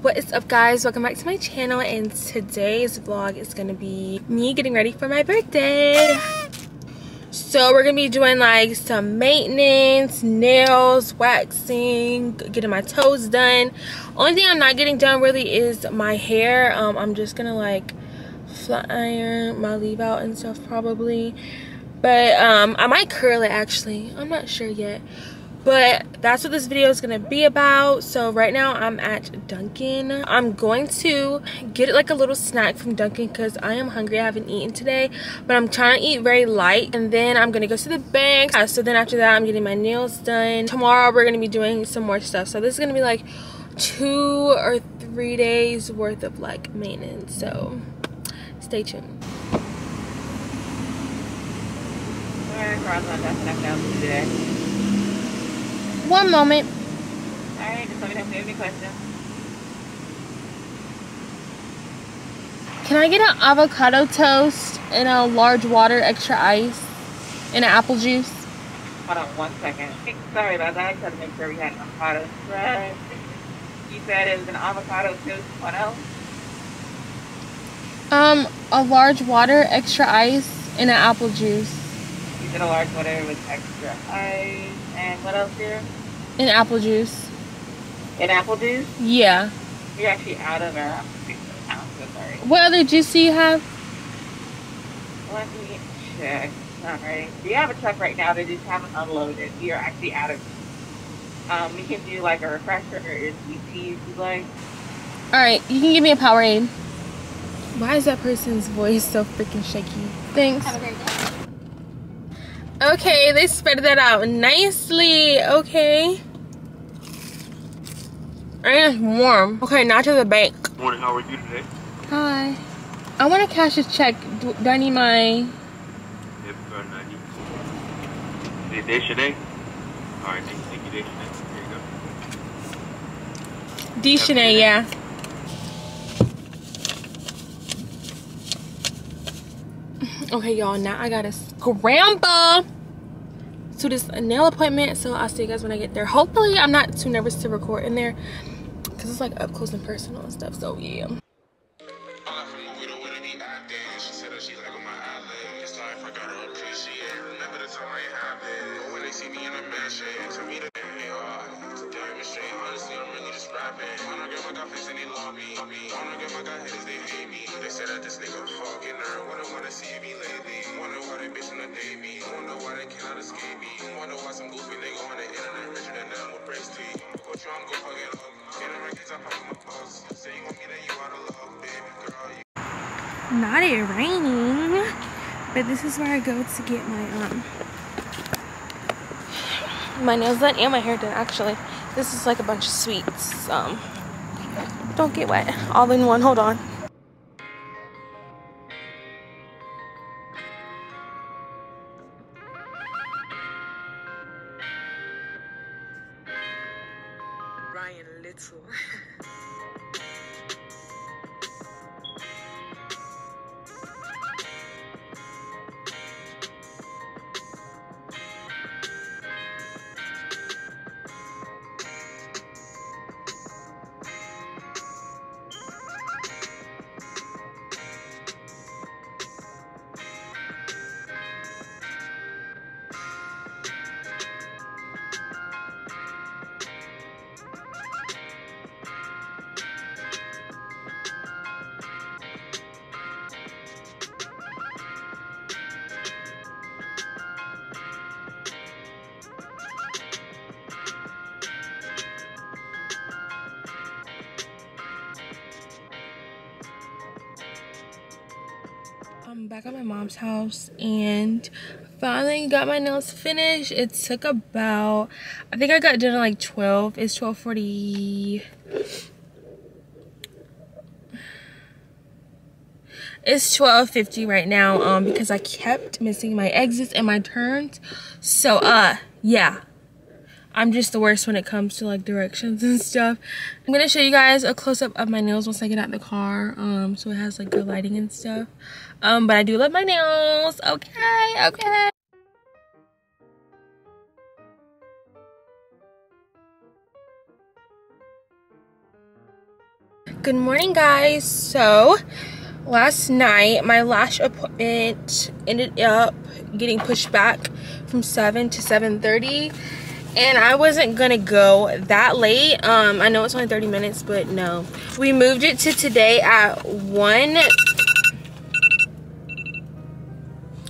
What is up, guys? Welcome back to my channel, and today's vlog is gonna be me getting ready for my birthday. So we're gonna be doing like some maintenance, nails, waxing, getting my toes done. Only thing I'm not getting done really is my hair. I'm just gonna like flat iron my leave out and stuff probably, but I might curl it actually. I'm not sure yet. But that's what this video is gonna be about. So right now I'm at Dunkin'. I'm going to get like a little snack from Dunkin' because I am hungry. I haven't eaten today, but I'm trying to eat very light. And then I'm gonna go to the bank. So then after that, I'm getting my nails done. Tomorrow we're gonna be doing some more stuff. So this is gonna be like 2 or 3 days worth of like maintenance. So stay tuned. One moment. Alright, just let me know if you have any questions. Can I get an avocado toast and a large water, extra ice, and an apple juice? Hold on 1 second. Sorry about that. I just had to make sure we had avocado. Right. You said it was an avocado toast. What else? A large water, extra ice, and an apple juice. You said a large water with extra ice. And what else here? And apple juice. And apple juice? Yeah. You're actually out of our apple juice. I'm so sorry. What other juice do you have? Let me check. Alright. We have a truck right now that just haven't unloaded. We are actually out of it. We can do like a refresher or a sweet tea if you'd like. Alright, you can give me a Powerade. Why is that person's voice so freaking shaky? Thanks. Have a great day. Okay, they spread that out nicely. Okay. And it's warm. Okay, now to the bank. Morning, how are you today? Hi. I want to cash a check. Do I need my... Yep, got 90. Is it Deshawnay? Alright, thank you, Deshawnay. Here you go. Deshawnay, yeah. Okay, y'all, now I gotta scramble to this nail appointment, so I'll see you guys when I get there. Hopefully I'm not too nervous to record in there because it's like up close and personal and stuff, so yeah. Not it raining, but this is where I go to get my nails done and my hair done. Actually, this is like a bunch of sweets. Don't get wet. All in one. Hold on. Ryan Little. I'm back at my mom's house and finally got my nails finished. It took about, I think I got done at like 12. It's 12:40. It's 12:50 right now because I kept missing my exits and my turns. So yeah. I'm just the worst when it comes to like directions and stuff. I'm gonna show you guys a close-up of my nails once I get out of the car, so it has like good lighting and stuff. But I do love my nails. Okay. Good morning, guys. So last night my lash appointment ended up getting pushed back from 7 to 7:30, and I wasn't gonna go that late. I know it's only 30 minutes, but no, we moved it to today at 1.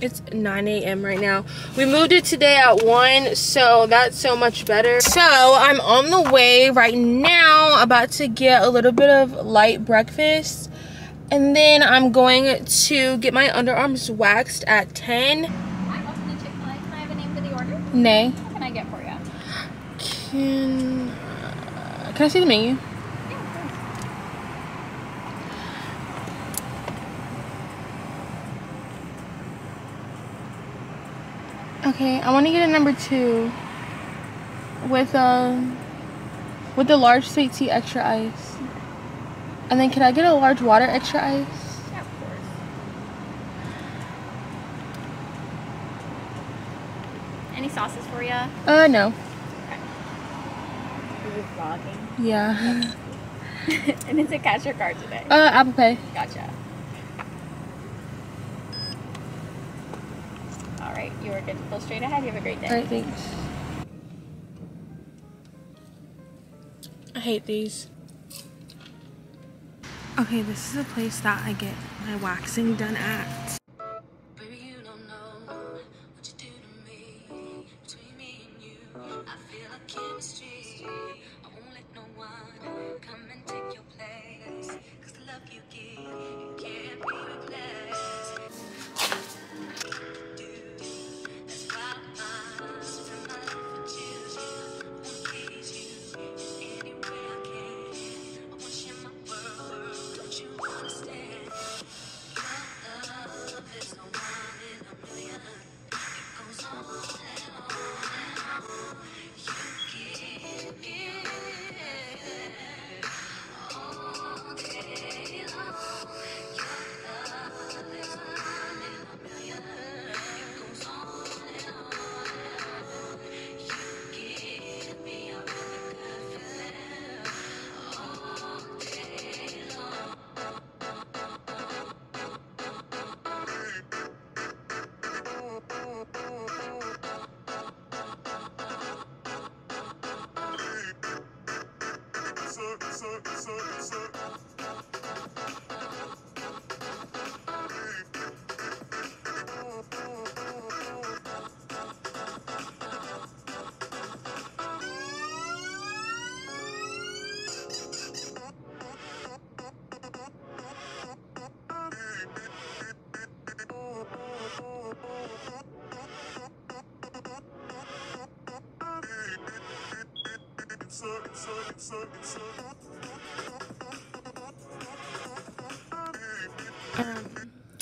It's 9 a.m. right now. We moved it today at 1, so that's so much better. So I'm on the way right now, about to get a little bit of light breakfast, and then I'm going to get my underarms waxed at 10. Hi, welcome to Chick-fil-A. Can I have a name for the order? Nay. What can I get for you? Can I see the menu? Yeah, of course. Okay, I want to get a number 2 with the large sweet tea extra ice. And then can I get a large water extra ice? Yeah, of course. Any sauces for you? No. Okay. Is this vlogging? Yeah. And is it cash or card today? Apple Pay. Gotcha. All right, you are good to pull straight ahead. You have a great day. Alright, thanks. I hate these. Okay, this is the place that I get my waxing done at. Baby, you don't know what you do to me. Between me and you, I feel like chemistry. I won't let no one come and take your place. 'Cause the love you give, you can't be replaced. That's why I spend my life with you. I wanna please you any way I can. I wanna share my world, don't you understand? Love is no one in a million. It goes on and on and on. You give me all day long. Your love is one in a million. It goes on and on and on. You give me a really good feeling all day long.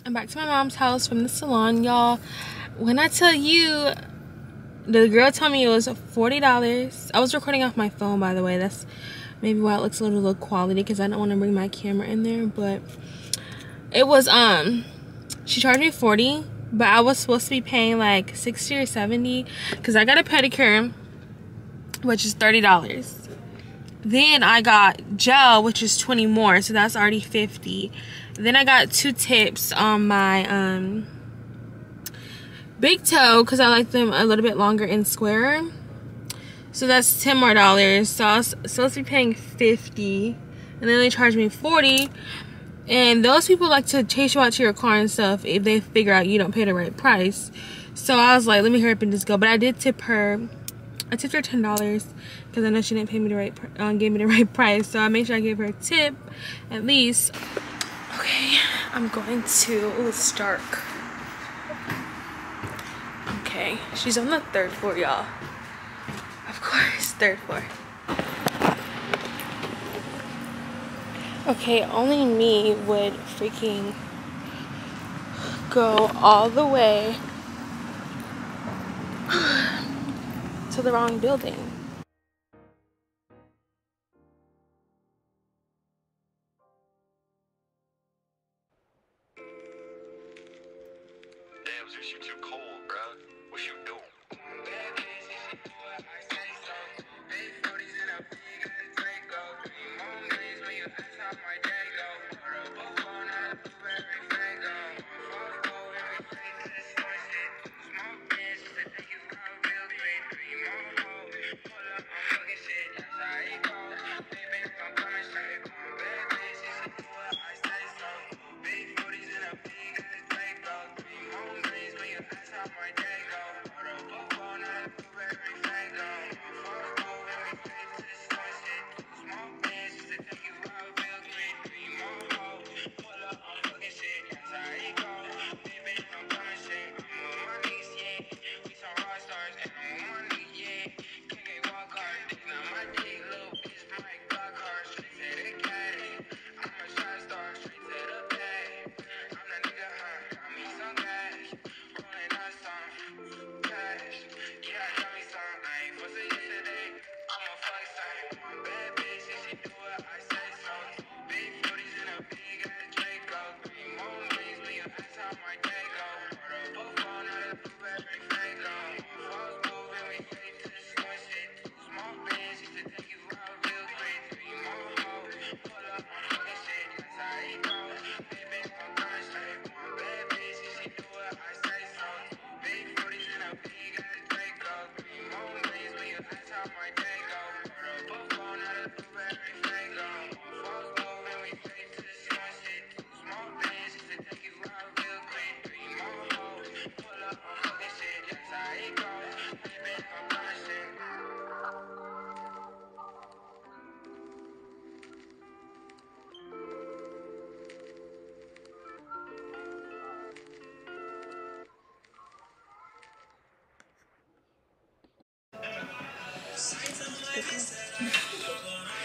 I'm back to my mom's house from the salon, y'all. When I tell you, the girl told me it was $40. I was recording off my phone, by the way. That's maybe why it looks a little low quality, because I don't want to bring my camera in there. But it was she charged me $40, but I was supposed to be paying like $60 or $70 because I got a pedicure, which is $30. Then I got gel, which is $20 more, so that's already $50. Then I got 2 tips on my big toe because I like them a little bit longer and squarer, so that's $10 more. So I was supposed to be paying $50, and then they charged me $40. And those people like to chase you out to your car and stuff if they figure out you don't pay the right price. So I was like, let me hurry up and just go. But I did tip her. I tipped her $10 because I know she didn't pay me the right, gave me the right price. So I made sure I gave her a tip at least. Okay, I'm going to. Oh, it's dark. Okay, she's on the 3rd floor, y'all. Of course, 3rd floor. Okay, only me would freaking go all the way to the wrong building. Damn, this shit too cold, bruh. What you doing?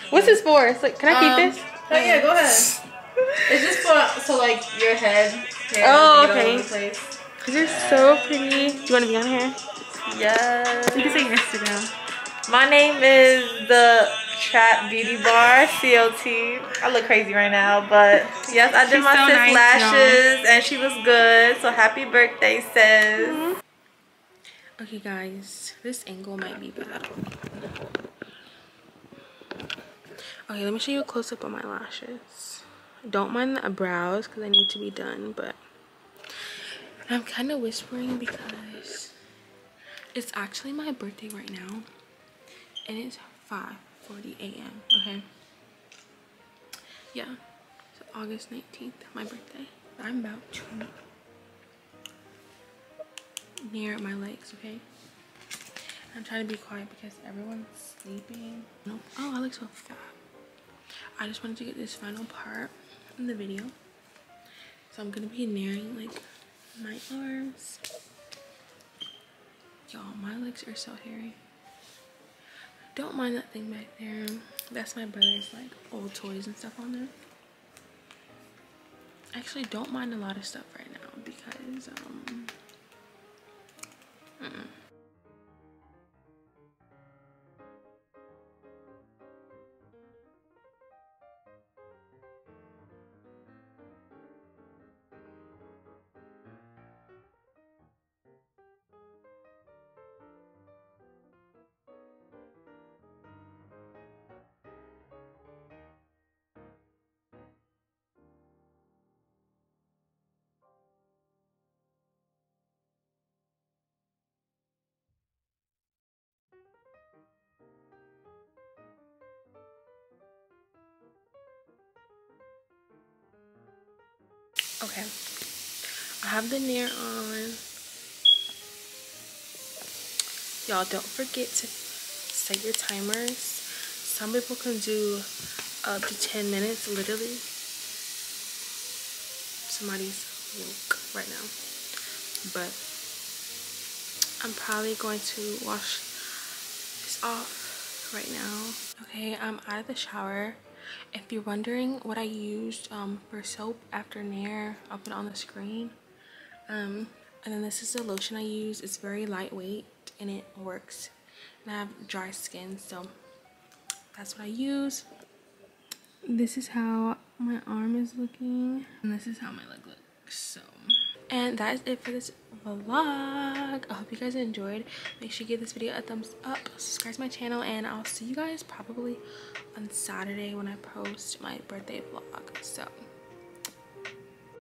What's this for? It's like, can I keep this? Oh yeah, go ahead. It's just for so like your head. Oh, doesn't get all okay. over the place. These are so pretty. Do you want to be on here? Yes. You can say your Instagram. My name is the Trap Beauty Bar, CLT. I look crazy right now, but yes, I did She's my so sis nice, lashes and she was good. So happy birthday, sis. Okay, guys, this angle might be bad. Okay, let me show you a close-up on my lashes. Don't mind the brows because they need to be done, but I'm kind of whispering because it's actually my birthday right now, and it's 5:40 a.m. Okay, yeah, so August 19th, my birthday. I'm about to near my legs. Okay, I'm trying to be quiet because everyone's sleeping. No, oh, I look so fat. I just wanted to get this final part in the video, so I'm gonna be nearing like my arms. Y'all, my legs are so hairy. Don't mind that thing back there. That's my brother's like old toys and stuff on there. Actually, don't mind a lot of stuff right now because okay. I have the nair on. Y'all, don't forget to set your timers. Some people can do up to 10 minutes, literally. Somebody's woke right now. But I'm probably going to wash this off right now. Okay, I'm out of the shower. If you're wondering what I used for soap after nair, I'll put it on the screen. And then this is the lotion I use. It's very lightweight and it works. And I have dry skin, so that's what I use. This is how my arm is looking, and this is how my leg looks. So, and that is it for this vlog. I hope you guys enjoyed. Make sure you give this video a thumbs up, subscribe to my channel, and I'll see you guys probably on Saturday when I post my birthday vlog. So